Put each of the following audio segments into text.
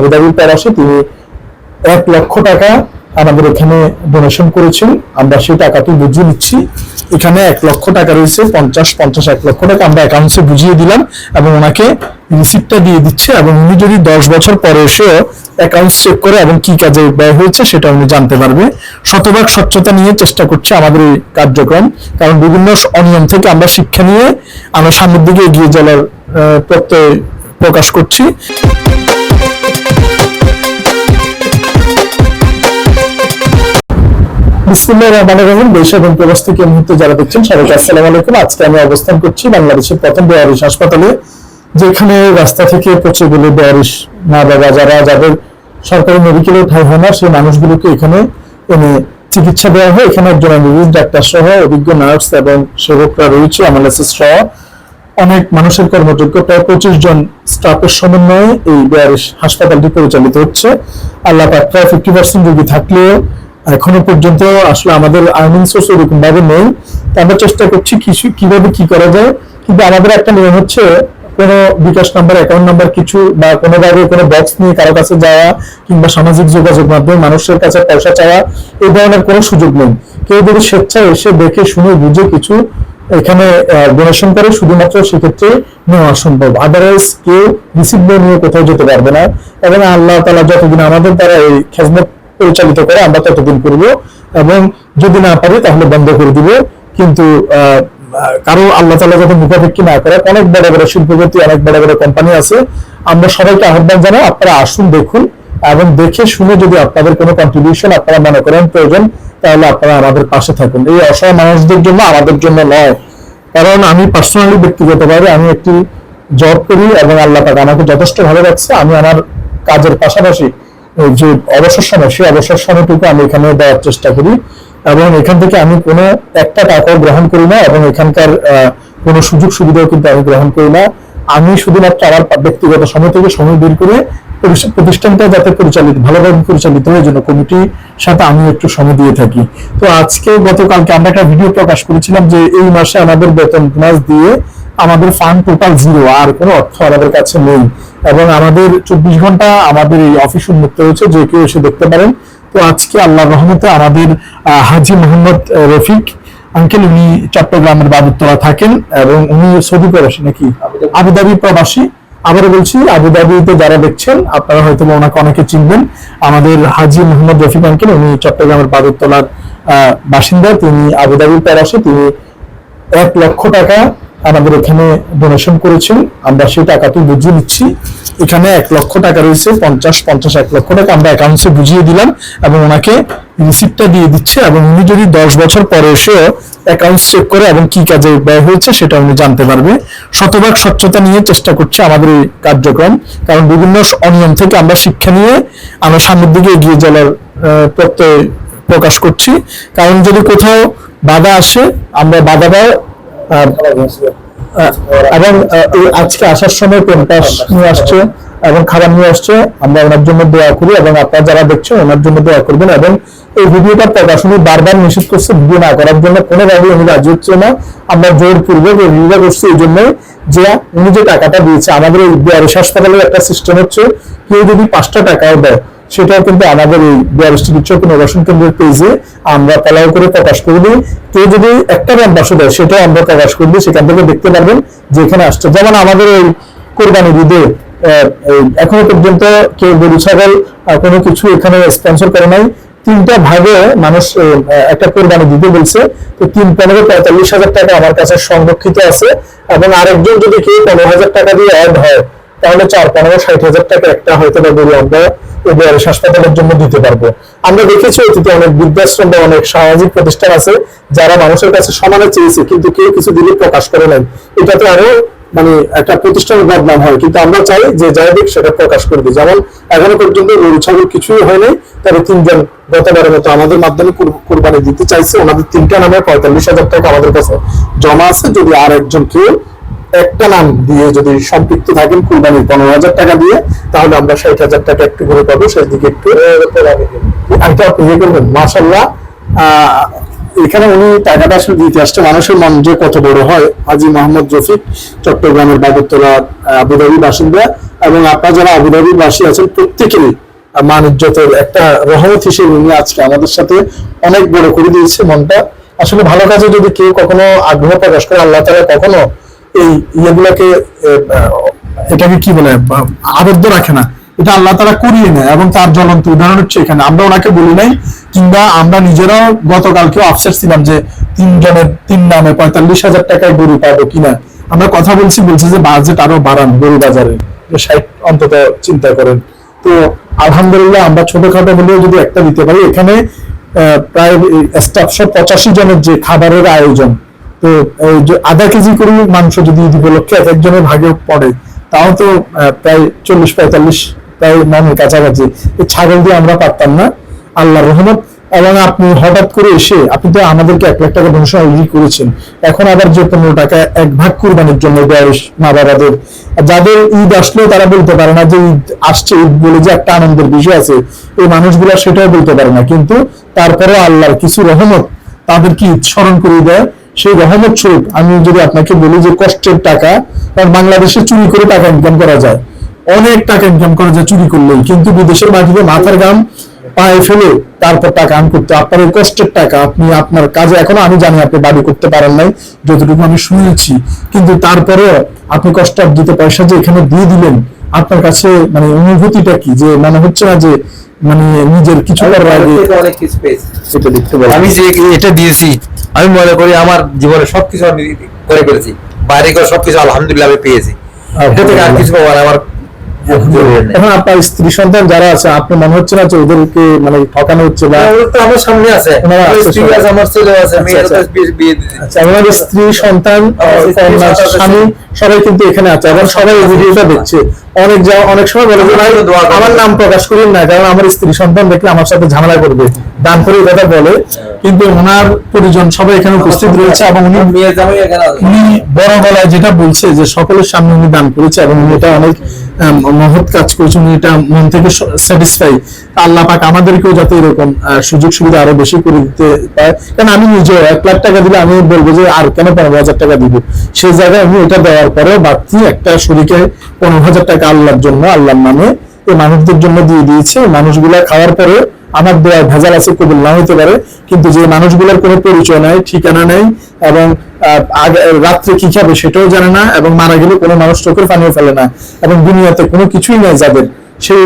আবুধাবির প্রবাসী, তিনি 1,00,000 টাকা আমাদের এখানে ডোনেশন করেছেন। আমরা সেই টাকাটি বুঝিয়ে নিচ্ছি। এখানে 1,00,000 টাকা রয়েছে, 50 1,00,000 টাকা আমরা অ্যাকাউন্টে বুঝিয়ে দিলাম এবং ওনাকে রিসিপ্টটা দিয়ে দিচ্ছে। এবং উনি যদি 10 বছর পরে এসে অ্যাকাউন্ট চেক করে এবং কি কাজে ব্যয় হয়েছে সেটা উনি জানতে পারবে। শতভাগ স্বচ্ছতা নিয়ে চেষ্টা করছে আমাদের এই কার্যক্রম, কারণ বিভিন্ন অনিয়ম থেকে আমরা শিক্ষা নিয়ে আমরা সামনের দিকে এগিয়ে যাওয়ার প্রত্যয় প্রকাশ করছি। বিসমিল্লাহির রহমানির রহিম। দেশ এবং প্রবাস থেকে এই মুহূর্তে যারা দেখছেন সবাইকে আসসালামু আলাইকুম। আজকে আমি অবস্থান করছি বাংলাদেশের প্রথম বেয়ারিশ হাসপাতালে, যেখানে রাস্তা থেকে পচে গেলে বেয়ারিশ মা বাবা যাদের সরকারি মেডিকেলে ঠাঁই হয় না, সেই মানুষগুলোকে এখানে এনে চিকিৎসা দেওয়া হয়। এখানে একজন এমবিবিএস ডাক্তার সহ অভিজ্ঞ নার্স এবং সেবকরা রয়েছে, অ্যাম্বুলেন্স সহ অনেক মানুষের কর্মযোগ্য প্রায় 25 জন স্টাফের সমন্বয়ে এই বেয়ারিশ হাসপাতালটি পরিচালিত হচ্ছে। আল্লাহ পাক প্রায় 50% রোগী থাকলেও এখনো পর্যন্ত আসলে আমাদের আর্নিং সোর্স ওরকম ভাবে নেই। আমরা চেষ্টা করছি কিভাবে কি করা যায়, কিন্তু আমাদের একটা নিয়ম হচ্ছে কোনো বিকাশ নাম্বার, অ্যাকাউন্ট নাম্বার কিছু বা কোনোভাবে কোনো বক্স নিয়ে কারো কাছে যাওয়া কিংবা সামাজিক যোগাযোগ মাধ্যমে মানুষের কাছে পয়সা চাওয়া, এই ধরনের কোনো সুযোগ নেই। কেউ যদি স্বেচ্ছায় এসে দেখে শুনে বুঝে কিছু এখানে ডোনেশন করে, শুধুমাত্র সেক্ষেত্রে নেওয়া সম্ভব। আদারওয়াইজ কেউ রিসিভ নিয়ে কোথাও যেতে পারবে না। এবং আল্লাহ তাআলা যতদিন আমাদের দ্বারা এই খেদমত পরিচালিত করে আমরা ততদিন করব, এবং যদি না পারি তাহলে বন্ধ করে দিব। কিন্তু কারো আল্লাহ তাআলা যখন মুখাপেক্ষী না করে, অনেক বড় বড় শিল্পপতি, অনেক বড় বড় কোম্পানি আছে, আমরা সবাইকে আহ্বান জানাই আপনারা আসুন, দেখুন এবং দেখে শুনে যদি আপনাদের কোনো কন্ট্রিবিউশন আপনারা মনে করেন প্রয়োজন, তাহলে আপনারা আমাদের পাশে থাকুন। এই অসহায় মানুষদের জন্য, আমাদের জন্য নয়। কারণ আমি পার্সোনালি ব্যক্তিগতভাবে আমি একটি জব করি এবং আল্লাহ পাক আমাকে যথেষ্ট ভালো রাখছে। আমি আমার কাজের পাশাপাশি যে অবসর সময়, সেই অবসর সময়টুকু আমি এখানে দেওয়ার চেষ্টা করি এবং এখান থেকে আমি কোনো একটা টাকাও গ্রহণ করি না এবং এখানকার কোনো সুযোগ সুবিধাও কিন্তু আমি গ্রহণ করি না। আমি শুধুমাত্র আমার ব্যক্তিগত সময় থেকে সময় বের করে প্রতিষ্ঠানটা যাতে ভালোভাবে পরিচালিত হয়, জন্য কমিটির সাথে আমি একটু সময় দিয়ে থাকি। তো আজকে গতকালকে আমরা একটা ভিডিও প্রকাশ করেছিলাম যে এই মাসে আমাদের বেতন বোনাস দিয়ে আমাদের ফান্ড টোটাল 0, আর কোনো অর্থ আমাদের কাছে নেই এবং আমাদের 24 ঘন্টা আমাদের এই অফিস উন্মুক্ত হয়েছে, যে কেউ এসে দেখতে পারেন। তো আজকে আল্লাহর রহমতে আমাদের হাজি মোহাম্মদ রফিক আঙ্কেল, উনি চট্টগ্রামের বাদুরতলা থাকেন এবং উনি সৌদি প্রবাসী, নাকি আবুধাবি প্রবাসী। আবারও বলছি, আবুধাবিতে যারা দেখছেন আপনারা হয়তো ওনাকে অনেকে চিনবেন। আমাদের হাজি মোহাম্মদ রফিক আঙ্কেল, উনি চট্টগ্রামের বাদুরতলার বাসিন্দা, তিনি আবুধাবির প্রবাসী। তিনি 1,00,000 টাকা আমাদের এখানে ডোনেশন করেছেন। আমরা সেই টাকাটি বুঝিয়ে নিচ্ছি। এখানে 1,00,000 টাকা রয়েছে, 50 1,00,000 টাকা আমরা অ্যাকাউন্টে বুঝিয়ে দিলাম এবং ওনাকে রিসিপ্টটা দিয়ে দিচ্ছে। এবং উনি যদি 10 বছর পরে এসে অ্যাকাউন্ট চেক করে এবং কি কাজে ব্যয় হয়েছে সেটা উনি জানতে পারবে। শতভাগ স্বচ্ছতা নিয়ে চেষ্টা করছে আমাদের এই কার্যক্রম, কারণ বিভিন্ন অনিয়ম থেকে আমরা শিক্ষা নিয়ে আমরা সামনের দিকে এগিয়ে যাওয়ার প্রত্যয় প্রকাশ করছি। কারণ যদি কোথাও বাধা আসে, আমরা বাধাটা এবং আজকে আসার সময় পেনটাস নিয়ে আসছে এবং খাবার নিয়ে আসছে, আমরা ওনার জন্য দোয়া করি এবং আপনারা যারা দেখছেন ওনার জন্য দোয়া করবেন। এবং এই ভিডিওটা প্রকাশ উনি বারবার নিষেধ করছে ভিডিও না করার জন্য, কোনোভাবে উনি রাজি হচ্ছে না। আমরা জোরপূর্বক এই ভিডিওটা করছি এই জন্যই যে উনি যে টাকাটা দিয়েছে, আমাদের এই বেয়ারিশ হাসপাতালের একটা সিস্টেম হচ্ছে, কেউ যদি 5টা টাকাও দেয় সেটাও কিন্তু আমাদের এই বেয়ারিশ চিকিৎসক পুনর্বাসন কেন্দ্রের পেজে আমরা পালাও করে প্রকাশ করে দিই। কেউ যদি একটা রামবাসও দেয় সেটাও আমরা প্রকাশ করে দিই, সেখান থেকে দেখতে পারবেন যে এখানে আসছে। যেমন আমাদের এই কোরবানির ঈদে এখনো পর্যন্ত কেউ গরু ছাগল কোনো কিছু এখানে স্পন্সর করে নাই। 3টা ভাগে মানুষ একটা কোরবানি দিতে বলছে। তো 3 15 45,000 টাকা আমার কাছে সংরক্ষিত আছে এবং আরেকজন যদি কেউ 15,000 টাকা দিয়ে অ্যাড হয় তাহলে 4 15 60,000 টাকা একটা হয়তো বা গরু আমরা এই বেয়ারিশ হাসপাতালের জন্য দিতে পারবো। আমরা দেখেছি অতীতে অনেক বৃদ্ধাশ্রম বা অনেক সামাজিক প্রতিষ্ঠান আছে যারা মানুষের কাছে সমানে চেয়েছে, কিন্তু কেউ কিছু দিলে প্রকাশ করে নাই। এটাতে আরো একটা প্রতিষ্ঠানের বদনাম হয়, কিন্তু আমরা চাই যে যাই দিক সেটা প্রকাশ করে দিই। যেমন এখনো পর্যন্ত গরু ছাগল কিছুই হয়নি, তবে 3 জন গতবারের মতো আমাদের মাধ্যমে কোরবানি দিতে চাইছে। ওনাদের 3টা নামে 45,000 টাকা আমাদের কাছে জমা আছে। যদি আর একজন কেউ একটা নাম দিয়ে যদি সম্পৃক্ত থাকেন কোরবানির 15,000 টাকা দিয়ে, তাহলে আমরা 60,000 টাকা একটু করে পাবো। সেই দিকে একটু ইয়ে করবেন। মাশাআল্লাহ, এখানে উনি টাকাটা আসলে দিতে আসছে, মানুষের মন যে কত বড় হয়। হাজী মোহাম্মদ রফিক, চট্টগ্রামের বাগরতলা আবুধাবি বাসিন্দা, এবং আপনারা যারা আবুধাবি বাসী আছেন প্রত্যেকেরই মান ইজ্জতের একটা রহমত হিসেবে উনি আজকে আমাদের সাথে অনেক বড় করে দিয়েছে মনটা। আসলে ভালো কাজে যদি কেউ কখনো আগ্রহ প্রকাশ করে, আল্লাহ তাআলা কখনো এই ইয়েগুলোকে এটাকে কি বলে আবদ্ধ রাখে না, এটা আল্লাহ তাআলা করিয়ে নেয়। এবং তার জ্বলন্ত উদাহরণ হচ্ছে এখানে, আমরা ওনাকে বলি নাই, কিংবা আমরা নিজেরাও গতকালকেও আফসোস ছিলাম যে 3 জনের 3 নামে 45,000 টাকায় গরু পাবো কিনা। আমরা কথা বলছি যে বাজেট আরো বাড়ান গরু বাজারে, 60 অন্তত চিন্তা করেন। তো আলহামদুলিল্লাহ আমরা ছোটখাটো হলেও যদি একটা দিতে পারি, এখানে প্রায় স্টাফ 85 জনের যে খাবারের আয়োজন, তো আধা কেজি করে মাংস যদি ঈদ উপলক্ষে এক একজনের ভাগে পড়ে, তাও তো প্রায় 40-45 প্রায় মনের কাছাকাছি। এই ছাগল দিয়ে আমরা পারতাম না, আল্লাহর রহমত। এবং আপনি হঠাৎ করে এসে আপনি তো আমাদেরকে 1 লাখ টাকা ডোনেশন অলরেডি করেছেন, এখন আবার যে 15 টাকা 1 ভাগ কুরবানির জন্য বয়স মা বাবাদের, যাদের ঈদ আসলেও তারা বলতে পারে না যে ঈদ আসছে, ঈদ বলে যে একটা আনন্দের বিষয় আছে, এই মানুষগুলো সেটাও বলতে পারে না। কিন্তু তারপরে আল্লাহর কিছু রহমত তাদেরকে ঈদ স্মরণ করে দেয়। সেই রহমত স্বরূপ আমি যদি আপনাকে বলি যে কষ্টের টাকা, কারণ বাংলাদেশে চুরি করে টাকা ইনকাম করা যায়, অনেক টাকা ইনকাম করা যায় চুরি করলেই, কিন্তু বিদেশের মাটিতে মাথার ঘাম পায়ে ফেলে তারপর টাকা আর্ন করতে, আপনার এই কষ্টের টাকা আপনি আপনার কাজে, এখনো আমি জানি আপনি দাবি করতে পারেন নাই যতটুকু আমি শুনেছি, কিন্তু তারপরে আপনি কষ্ট অর্জিত পয়সা যে এখানে দিয়ে দিলেন, আপনার কাছে মানে অনুভূতিটা কি, যে মনে হচ্ছে না যে মানে নিজের কিছু করার আগে অনেক কিছু পেয়েছি। এটা দেখতে পারেন। আমি যে এটা দিয়েছি, আমি মনে করি আমার জীবনে সবকিছু আমি করে ফেলেছি, বাইরে করে সবকিছু আলহামদুলিল্লাহ আমি পেয়েছি। এটা থেকে আর কিছু পাওয়ার আমার এখন আপনার স্ত্রী সন্তান যারা আছে, আপনি মনে হচ্ছে না যে ওদেরকে মানে ঠকানো হচ্ছে, বা তো আমার সামনে আছে, আমার ছেলে আছে, বিয়ে দিয়েছি। আমাদের স্ত্রী সন্তান স্বামী সবাই কিন্তু এখানে আছে, এবং সবাই এই ভিডিওটা দেখছে। অনেক সময় বলে যে ভাই আমার নাম প্রকাশ করেন না, কারণ আমার স্ত্রী সন্তান দেখলে আমার সাথে ঝামেলা করবে, দান করে কথা বলে। কিন্তু ওনার পরিজন সবাই এখানে উপস্থিত রয়েছে, এবং উনি বড় গলায় যেটা বলছে যে সকলের সামনে উনি দান করেছে, এবং উনি এটা অনেক মহৎ কাজ করেছেন, উনি এটা মন থেকে স্যাটিসফাই। আল্লাহ পাক আমাদেরকেও যাতে এরকম সুযোগ সুবিধা আরো বেশি করে দিতে পারে। কারণ আমি নিজেও 1 লাখ টাকা দিলে আমি বলবো যে আর কেন 15,000 টাকা দিব, সেই জায়গায় আমি এটা দেওয়ার পরে বাড়তি একটা শরীকে 15,000 টাকা আল্লাহর জন্য, আল্লাহর নামে এই মানুষদের জন্য দিয়ে দিয়েছে। মানুষগুলা খাওয়ার পরে আমার দেওয়া ভেজাল আছে, কবুল না হতে পারে, কিন্তু যে মানুষগুলোর কোনো পরিচয় নাই, ঠিকানা নেই, এবং রাত্রে কি খাবে সেটাও জানে না, এবং মারা গেলে কোনো মানুষ চোখের পানিও ফেলে না, এবং দুনিয়াতে কোনো কিছুই নেই যাদের, সেই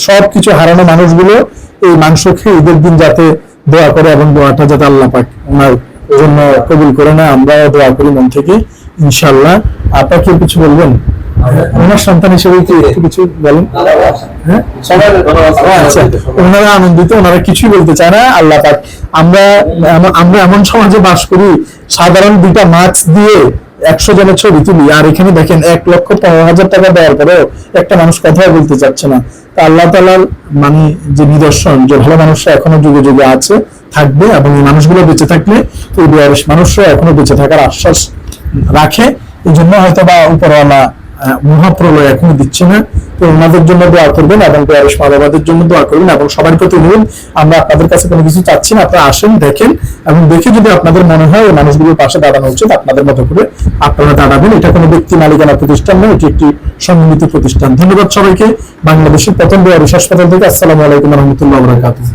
সব কিছু হারানো মানুষগুলো এই মাংস খেয়ে ঈদের দিন যাতে দোয়া করে, এবং দোয়াটা যাতে আল্লাহ পাক ওনার জন্য কবুল করে না, আমরাও দোয়া করি মন থেকে ইনশাআল্লাহ। আপনার কি কিছু বলবেন ওনার সন্তান হিসেবে, কি একটু কিছু বলেন? হ্যাঁ, আচ্ছা, ওনারা আনন্দিত, ওনারা কিছুই বলতে চায় না। আল্লাহ পাক, আমরা এমন সমাজে বাস করি, সাধারণ 2টা মাছ দিয়ে 100 জনের ছবি তুলি, আর এখানে দেখেন 1,15,000 টাকা দেওয়ার পরেও একটা মানুষ কথাই বলতে চাচ্ছে না। তা আল্লাহ তাআলার মানে যে নিদর্শন, যে ভালো মানুষরা এখনো যুগে যুগে আছে, থাকবে, এবং এই মানুষগুলো বেঁচে থাকলে এই বয়স মানুষরা এখনো বেঁচে থাকার আশ্বাস রাখে। এই জন্য হয়তো বা উপরওয়ালা মহাপ্রলয় এখনো দিচ্ছে না। তো ওনাদের জন্য দোয়া করবেন, এবং বয়স মা বাবাদের জন্য দোয়া করবেন, এবং সবার প্রতি অনুরোধ, আমরা আপনাদের কাছে কোনো কিছু চাচ্ছি না, আপনারা আসেন, দেখেন, এবং দেখে যদি আপনাদের মনে হয় ওই মানুষগুলোর পাশে দাঁড়ানো উচিত, আপনাদের মতো করে আপনারা দাঁড়াবেন। এটা কোনো ব্যক্তি মালিকানা প্রতিষ্ঠান নয়, এটি একটি সম্মিলিত প্রতিষ্ঠান। ধন্যবাদ সবাইকে। বাংলাদেশের প্রথম বয়স হাসপাতাল থেকে আসসালামু আলাইকুম ওয়া রাহমাতুল্লাহি ওয়া বারাকাতুহু।